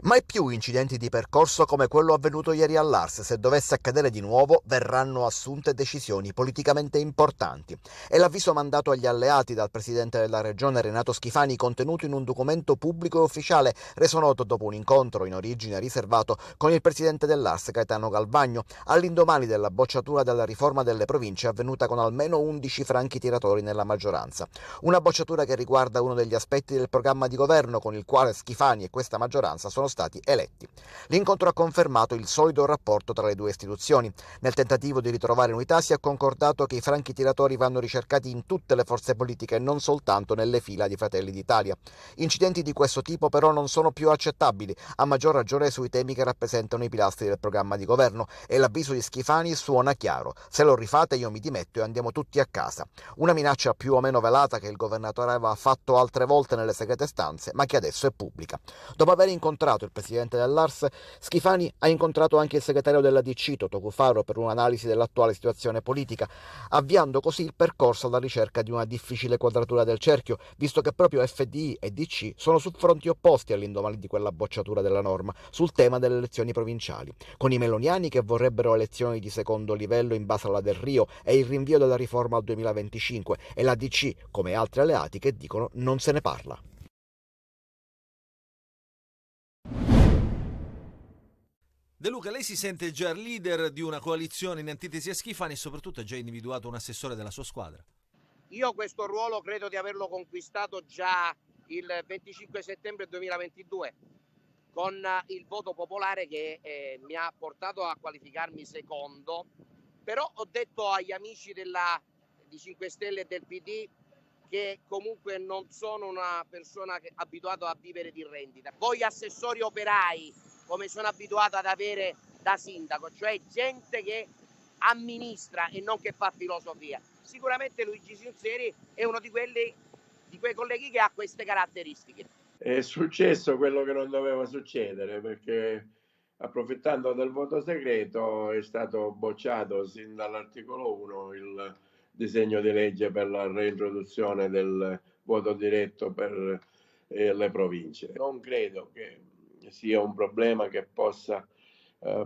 Mai più incidenti di percorso come quello avvenuto ieri all'Ars. Se dovesse accadere di nuovo, verranno assunte decisioni politicamente importanti. È l'avviso mandato agli alleati dal presidente della regione Renato Schifani, contenuto in un documento pubblico e ufficiale reso noto dopo un incontro in origine riservato con il presidente dell'Ars Gaetano Galvagno, all'indomani della bocciatura della riforma delle province avvenuta con almeno 11 franchi tiratori nella maggioranza. Una bocciatura che riguarda uno degli aspetti del programma di governo con il quale Schifani e questa maggioranza sono stati eletti. L'incontro ha confermato il solido rapporto tra le due istituzioni. Nel tentativo di ritrovare unità si è concordato che i franchi tiratori vanno ricercati in tutte le forze politiche e non soltanto nelle fila di Fratelli d'Italia. Incidenti di questo tipo però non sono più accettabili, a maggior ragione sui temi che rappresentano i pilastri del programma di governo, e l'avviso di Schifani suona chiaro: se lo rifate io mi dimetto e andiamo tutti a casa. Una minaccia più o meno velata che il governatore aveva fatto altre volte nelle segrete stanze, ma che adesso è pubblica. Dopo aver incontrato il presidente dell'Ars, Schifani ha incontrato anche il segretario della DC, Toto Cuffaro, per un'analisi dell'attuale situazione politica, avviando così il percorso alla ricerca di una difficile quadratura del cerchio, visto che proprio FDI e DC sono su fronti opposti all'indomani di quella bocciatura della norma sul tema delle elezioni provinciali, con i meloniani che vorrebbero elezioni di secondo livello in base alla Del Rio e il rinvio della riforma al 2025, e la DC, come altri alleati, che dicono non se ne parla. De Luca, lei si sente già leader di una coalizione in antitesi a Schifani e soprattutto ha già individuato un assessore della sua squadra? Io questo ruolo credo di averlo conquistato già il 25 settembre 2022 con il voto popolare che mi ha portato a qualificarmi secondo, però ho detto agli amici di 5 Stelle e del PD che comunque non sono una persona abituata a vivere di rendita. Voi assessori operai, come sono abituato ad avere da sindaco, cioè gente che amministra e non che fa filosofia. Sicuramente Luigi Sinceri è uno di quei colleghi che ha queste caratteristiche. È successo quello che non doveva succedere, perché approfittando del voto segreto è stato bocciato sin dall'articolo 1 il disegno di legge per la reintroduzione del voto diretto per le province. Non credo che sia un problema che possa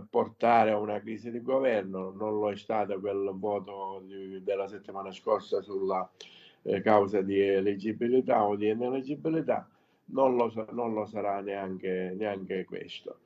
portare a una crisi di governo. Non lo è stato quel voto della settimana scorsa sulla causa di eleggibilità o di ineleggibilità. Non lo sarà neanche questo.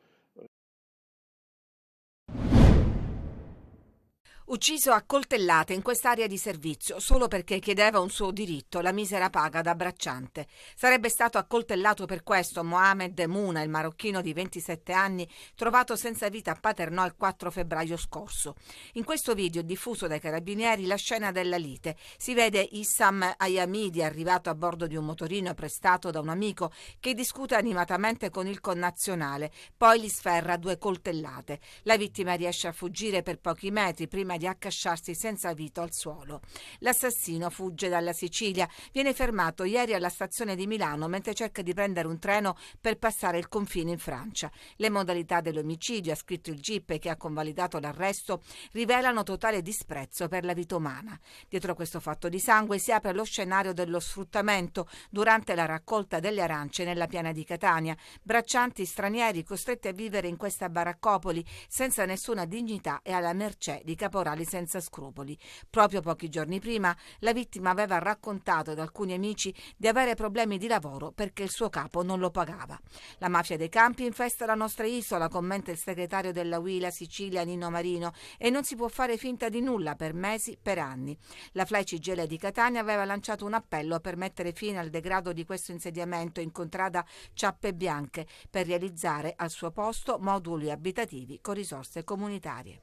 Ucciso a coltellate in quest'area di servizio solo perché chiedeva un suo diritto, la misera paga da bracciante. Sarebbe stato accoltellato per questo Mohamed Muna, il marocchino di 27 anni, trovato senza vita a Paternò il 4 febbraio scorso. In questo video diffuso dai carabinieri la scena della lite. Si vede Issam Ayamidi, arrivato a bordo di un motorino prestato da un amico, che discute animatamente con il connazionale, poi gli sferra 2 coltellate. La vittima riesce a fuggire per pochi metri prima di accasciarsi senza vita al suolo. L'assassino fugge dalla Sicilia, viene fermato ieri alla stazione di Milano mentre cerca di prendere un treno per passare il confine in Francia. Le modalità dell'omicidio, ha scritto il GIP che ha convalidato l'arresto, rivelano totale disprezzo per la vita umana. Dietro questo fatto di sangue si apre lo scenario dello sfruttamento durante la raccolta delle arance nella piana di Catania. Braccianti stranieri costretti a vivere in questa baraccopoli senza nessuna dignità e alla mercé di caporali senza scrupoli. Proprio pochi giorni prima la vittima aveva raccontato ad alcuni amici di avere problemi di lavoro perché il suo capo non lo pagava. La mafia dei campi infesta la nostra isola, commenta il segretario della Huila Sicilia Nino Marino, e non si può fare finta di nulla per mesi, per anni. La FLAI CGIL di Catania aveva lanciato un appello per mettere fine al degrado di questo insediamento in contrada Ciappe Bianche per realizzare al suo posto moduli abitativi con risorse comunitarie.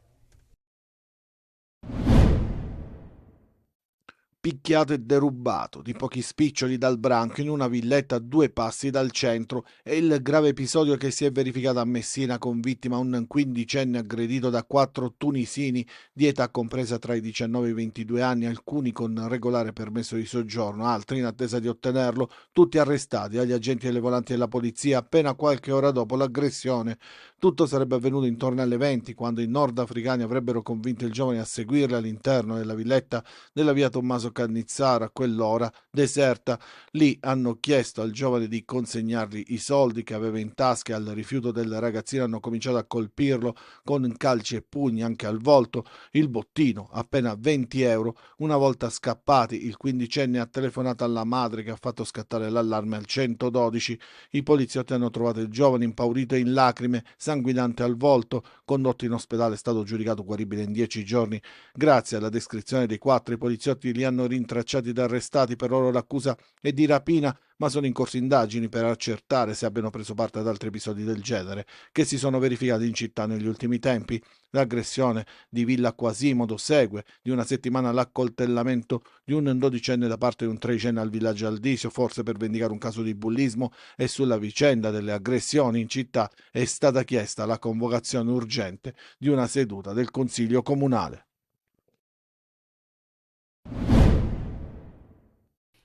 Picchiato e derubato di pochi spiccioli dal branco in una villetta a 2 passi dal centro è il grave episodio che si è verificato a Messina, con vittima un quindicenne aggredito da 4 tunisini di età compresa tra i 19 e i 22 anni, alcuni con regolare permesso di soggiorno, altri in attesa di ottenerlo, tutti arrestati dagli agenti delle volanti della polizia appena qualche ora dopo l'aggressione. Tutto sarebbe avvenuto intorno alle 20, quando i nordafricani avrebbero convinto il giovane a seguirli all'interno della villetta della via Tommaso Cannizzaro, a quell'ora deserta. Lì hanno chiesto al giovane di consegnargli i soldi che aveva in tasca e al rifiuto del ragazzino hanno cominciato a colpirlo con calci e pugni anche al volto. Il bottino, appena 20 euro. Una volta scappati, il quindicenne ha telefonato alla madre che ha fatto scattare l'allarme al 112. I poliziotti hanno trovato il giovane impaurito e in lacrime, sanguinante al volto, condotto in ospedale, è stato giudicato guaribile in 10 giorni. Grazie alla descrizione dei 4, i poliziotti li hanno rintracciati ed arrestati. Per loro l'accusa è di rapina, ma sono in corso indagini per accertare se abbiano preso parte ad altri episodi del genere che si sono verificati in città negli ultimi tempi. L'aggressione di Villa Quasimodo segue di una settimana l'accoltellamento di un dodicenne da parte di un tredicenne al villaggio Aldisio, forse per vendicare un caso di bullismo, e sulla vicenda delle aggressioni in città è stata chiesta la convocazione urgente di una seduta del Consiglio Comunale.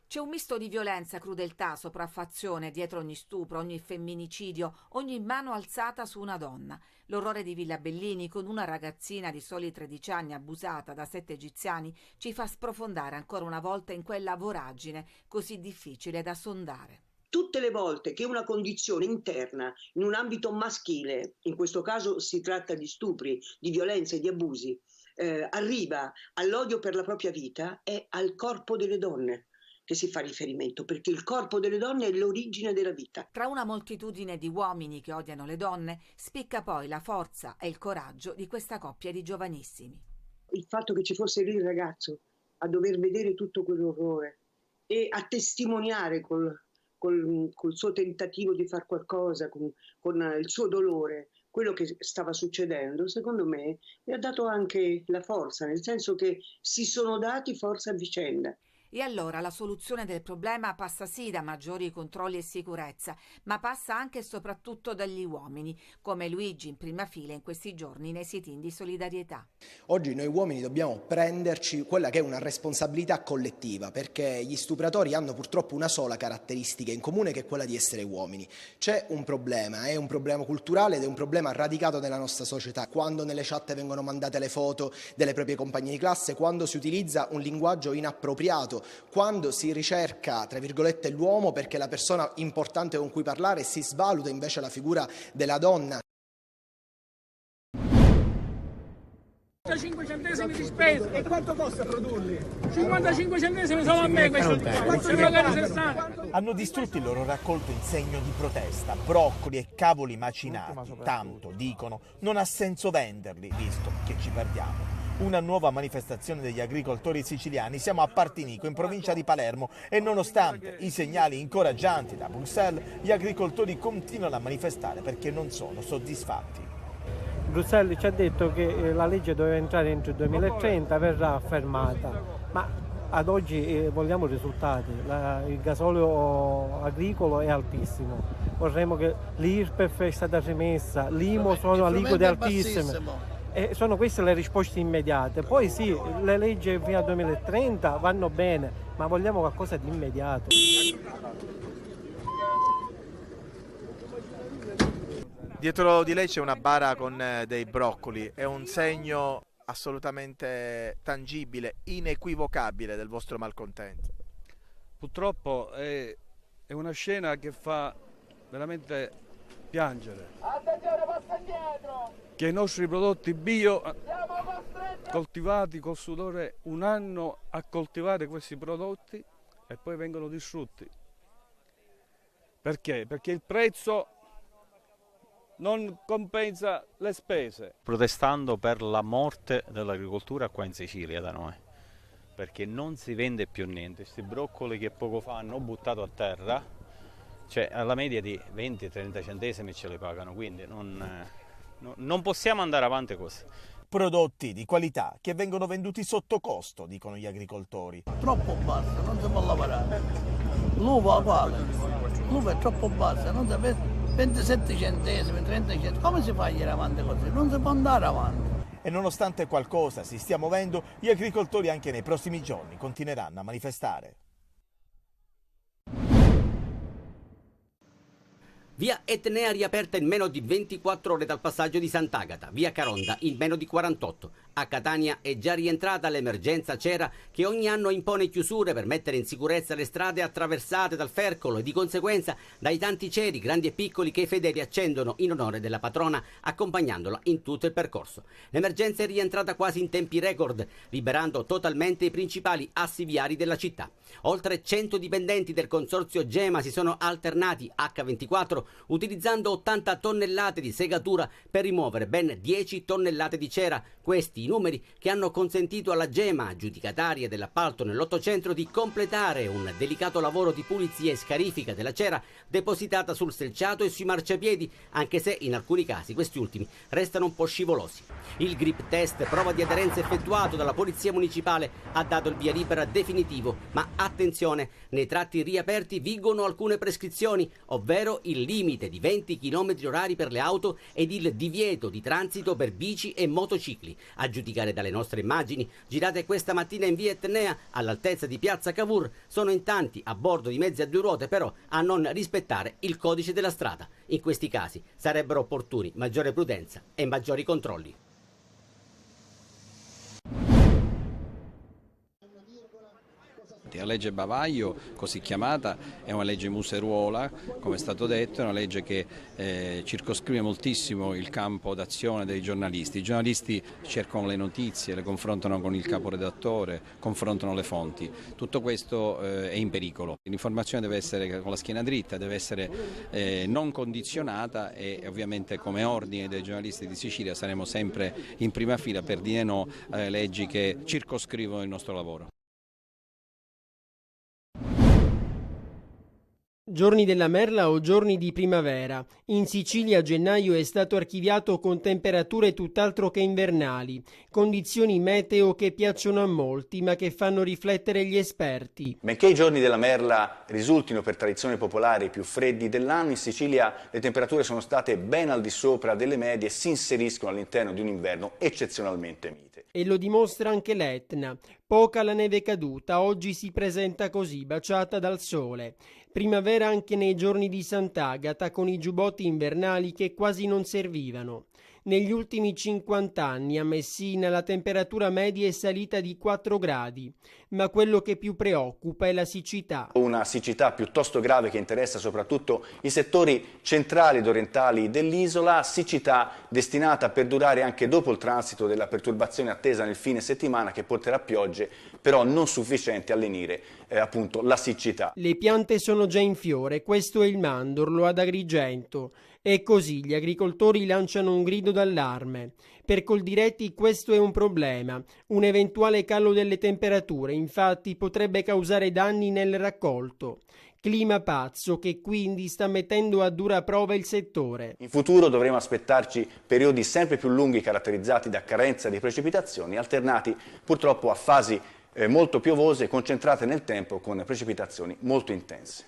C'è un misto di violenza, crudeltà, sopraffazione dietro ogni stupro, ogni femminicidio, ogni mano alzata su una donna. L'orrore di Villa Bellini, con una ragazzina di soli 13 anni abusata da 7 egiziani, ci fa sprofondare ancora una volta in quella voragine così difficile da sondare. Tutte le volte che una condizione interna in un ambito maschile, in questo caso si tratta di stupri, di violenze e di abusi, arriva all'odio per la propria vita, è al corpo delle donne che si fa riferimento, perché il corpo delle donne è l'origine della vita. Tra una moltitudine di uomini che odiano le donne, spicca poi la forza e il coraggio di questa coppia di giovanissimi. Il fatto che ci fosse lì il ragazzo a dover vedere tutto quell'orrore e a testimoniare col suo tentativo di far qualcosa, con il suo dolore, quello che stava succedendo, secondo me mi ha dato anche la forza, nel senso che si sono dati forza a vicenda. E allora la soluzione del problema passa sì da maggiori controlli e sicurezza, ma passa anche e soprattutto dagli uomini, come Luigi in prima fila in questi giorni nei sit-in di solidarietà. Oggi noi uomini dobbiamo prenderci quella che è una responsabilità collettiva, perché gli stupratori hanno purtroppo una sola caratteristica in comune, che è quella di essere uomini. C'è un problema, è un problema culturale ed è un problema radicato nella nostra società. Quando nelle chat vengono mandate le foto delle proprie compagne di classe, quando si utilizza un linguaggio inappropriato, quando si ricerca, tra virgolette, l'uomo perché è la persona importante con cui parlare, si svaluta invece la figura della donna. 55 centesimi di spesa. E quanto costa produrli? 55 centesimi solo a me questo. Magari 60. Hanno distrutto il loro raccolto in segno di protesta, broccoli e cavoli macinati. Tanto, dicono, non ha senso venderli, visto che ci perdiamo. Una nuova manifestazione degli agricoltori siciliani. Siamo a Partinico, in provincia di Palermo, e nonostante i segnali incoraggianti da Bruxelles, gli agricoltori continuano a manifestare perché non sono soddisfatti. Bruxelles ci ha detto che la legge doveva entrare entro il 2030, verrà fermata, ma ad oggi vogliamo risultati. Il gasolio agricolo è altissimo, vorremmo che l'IRPEF è stata rimessa, l'IMU sono aliquote altissime. E sono queste le risposte immediate. Poi sì, le leggi fino al 2030 vanno bene, ma vogliamo qualcosa di immediato. Dietro di lei c'è una bara con dei broccoli, è un segno assolutamente tangibile, inequivocabile del vostro malcontento. Purtroppo è una scena che fa veramente piangere. Che i nostri prodotti bio, coltivati col sudore un anno a coltivare questi prodotti, e poi vengono distrutti. Perché? Perché il prezzo non compensa le spese. Protestando per la morte dell'agricoltura qua in Sicilia da noi, perché non si vende più niente. Questi broccoli che poco fa hanno buttato a terra, cioè alla media di 20-30 centesimi ce li pagano, quindi non possiamo andare avanti così. Prodotti di qualità che vengono venduti sotto costo, dicono gli agricoltori. Troppo bassa, non si può lavorare. L'uva uguale, l'uva è troppo bassa, non si può, 27 centesimi, 30 centesimi, come si fa a andare avanti così? Non si può andare avanti. E nonostante qualcosa si stia muovendo, gli agricoltori anche nei prossimi giorni continueranno a manifestare. Via Etnea riaperta in meno di 24 ore dal passaggio di Sant'Agata, via Caronda in meno di 48. A Catania è già rientrata l'emergenza cera che ogni anno impone chiusure per mettere in sicurezza le strade attraversate dal fercolo e di conseguenza dai tanti ceri, grandi e piccoli, che i fedeli accendono in onore della patrona accompagnandola in tutto il percorso. L'emergenza è rientrata quasi in tempi record, liberando totalmente i principali assi viari della città. Oltre 100 dipendenti del consorzio Gema si sono alternati H24 utilizzando 80 tonnellate di segatura per rimuovere ben 10 tonnellate di cera. Questi i numeri che hanno consentito alla Gema, aggiudicataria dell'appalto nell'800, di completare un delicato lavoro di pulizia e scarifica della cera depositata sul selciato e sui marciapiedi, anche se in alcuni casi questi ultimi restano un po' scivolosi. Il grip test, prova di aderenza effettuato dalla Polizia Municipale, ha dato il via libera definitivo, ma attenzione, nei tratti riaperti vigono alcune prescrizioni, ovvero il limite di 20 km/h per le auto ed il divieto di transito per bici e motocicli. A giudicare dalle nostre immagini, girate questa mattina in via Etnea, all'altezza di piazza Cavour, sono in tanti a bordo di mezzi a due ruote però a non rispettare il codice della strada. In questi casi sarebbero opportuni maggiore prudenza e maggiori controlli. La legge Bavaglio, così chiamata, è una legge museruola, come è stato detto, è una legge che circoscrive moltissimo il campo d'azione dei giornalisti. I giornalisti cercano le notizie, le confrontano con il caporedattore, confrontano le fonti. Tutto questo è in pericolo. L'informazione deve essere con la schiena dritta, deve essere non condizionata e ovviamente come ordine dei giornalisti di Sicilia saremo sempre in prima fila per dire no alle leggi che circoscrivono il nostro lavoro. Giorni della merla o giorni di primavera. In Sicilia gennaio è stato archiviato con temperature tutt'altro che invernali, condizioni meteo che piacciono a molti ma che fanno riflettere gli esperti. Benché i giorni della merla risultino per tradizione popolare i più freddi dell'anno, in Sicilia le temperature sono state ben al di sopra delle medie e si inseriscono all'interno di un inverno eccezionalmente mite. E lo dimostra anche l'Etna. Poca la neve caduta, oggi si presenta così, baciata dal sole. Primavera anche nei giorni di Sant'Agata, con i giubbotti invernali che quasi non servivano. Negli ultimi 50 anni a Messina la temperatura media è salita di 4 gradi, ma quello che più preoccupa è la siccità. Una siccità piuttosto grave che interessa soprattutto i settori centrali ed orientali dell'isola, siccità destinata a perdurare anche dopo il transito della perturbazione attesa nel fine settimana che porterà a piogge, però non sufficienti a lenire appunto la siccità. Le piante sono già in fiore, questo è il mandorlo ad Agrigento. E così gli agricoltori lanciano un grido d'allarme. Per Coldiretti questo è un problema. Un eventuale calo delle temperature, infatti, potrebbe causare danni nel raccolto. Clima pazzo che quindi sta mettendo a dura prova il settore. In futuro dovremo aspettarci periodi sempre più lunghi caratterizzati da carenza di precipitazioni, alternati purtroppo a fasi molto piovose concentrate nel tempo con precipitazioni molto intense.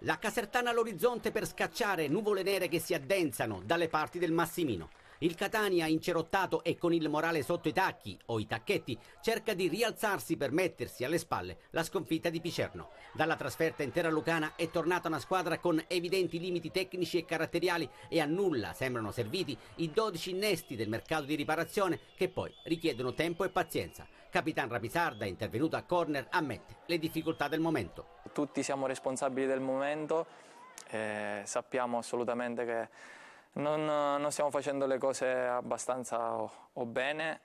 La Casertana all'orizzonte per scacciare nuvole nere che si addensano dalle parti del Massimino. Il Catania, incerottato e con il morale sotto i tacchi o i tacchetti, cerca di rialzarsi per mettersi alle spalle la sconfitta di Picerno. Dalla trasferta in terra lucana è tornata una squadra con evidenti limiti tecnici e caratteriali e a nulla sembrano serviti i 12 innesti del mercato di riparazione che poi richiedono tempo e pazienza. Capitan Rapisarda, intervenuto a corner, ammette le difficoltà del momento. Tutti siamo responsabili del momento, sappiamo assolutamente che non stiamo facendo le cose abbastanza o bene,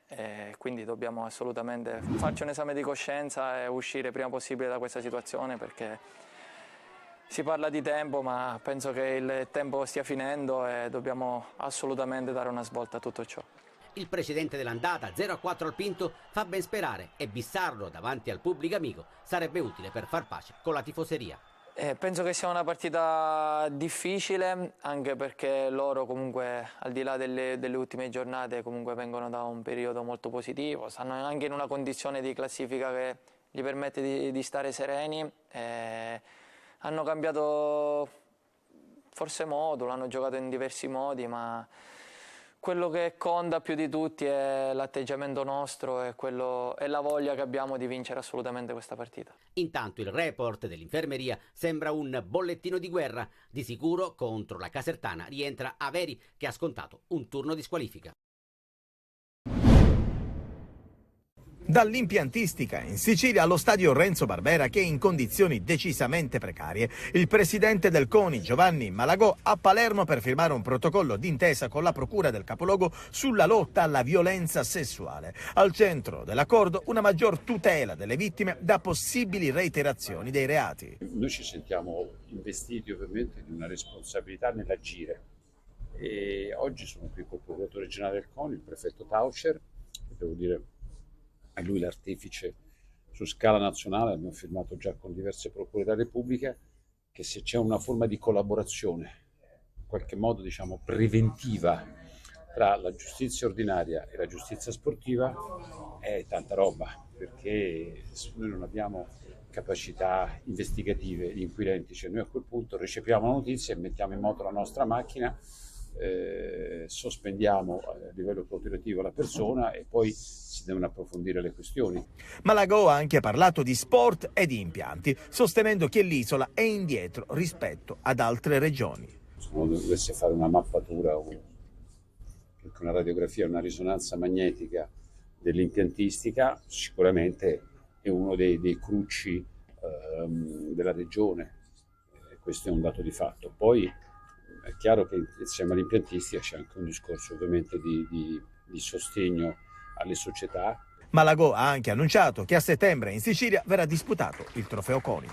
quindi dobbiamo assolutamente farci un esame di coscienza e uscire prima possibile da questa situazione, perché si parla di tempo, ma penso che il tempo stia finendo e dobbiamo assolutamente dare una svolta a tutto ciò. Il precedente dell'andata 0-4 al Pinto fa ben sperare e bissarlo davanti al pubblico amico sarebbe utile per far pace con la tifoseria. Penso che sia una partita difficile, anche perché loro comunque al di là delle ultime giornate comunque vengono da un periodo molto positivo, stanno anche in una condizione di classifica che gli permette di stare sereni, hanno cambiato forse modulo, hanno giocato in diversi modi, ma quello che conta più di tutti è l'atteggiamento nostro e la voglia che abbiamo di vincere assolutamente questa partita. Intanto il report dell'infermeria sembra un bollettino di guerra. Di sicuro contro la Casertana rientra Averi, che ha scontato un turno di squalifica. Dall'impiantistica in Sicilia allo stadio Renzo Barbera, che è in condizioni decisamente precarie. Il presidente del CONI, Giovanni Malagò, a Palermo per firmare un protocollo d'intesa con la procura del capoluogo sulla lotta alla violenza sessuale. Al centro dell'accordo una maggior tutela delle vittime da possibili reiterazioni dei reati. Noi ci sentiamo investiti ovviamente di una responsabilità nell'agire e oggi sono qui col procuratore generale del CONI, il prefetto Taucher, e devo dire è lui l'artefice su scala nazionale. Abbiamo firmato già con diverse procure della Repubblica che se c'è una forma di collaborazione, in qualche modo diciamo preventiva, tra la giustizia ordinaria e la giustizia sportiva, è tanta roba, perché noi non abbiamo capacità investigative inquirenti, cioè noi a quel punto recepiamo la notizia e mettiamo in moto la nostra macchina, sospendiamo a livello cautelativo la persona e poi si devono approfondire le questioni. Malagò ha anche parlato di sport e di impianti, sostenendo che l'isola è indietro rispetto ad altre regioni. Se uno dovesse fare una mappatura, una radiografia, una risonanza magnetica dell'impiantistica, sicuramente è uno dei crucci della regione, questo è un dato di fatto. Poi è chiaro che insieme all'impiantistica c'è anche un discorso ovviamente di sostegno alle società. Malagò ha anche annunciato che a settembre in Sicilia verrà disputato il Trofeo CONI.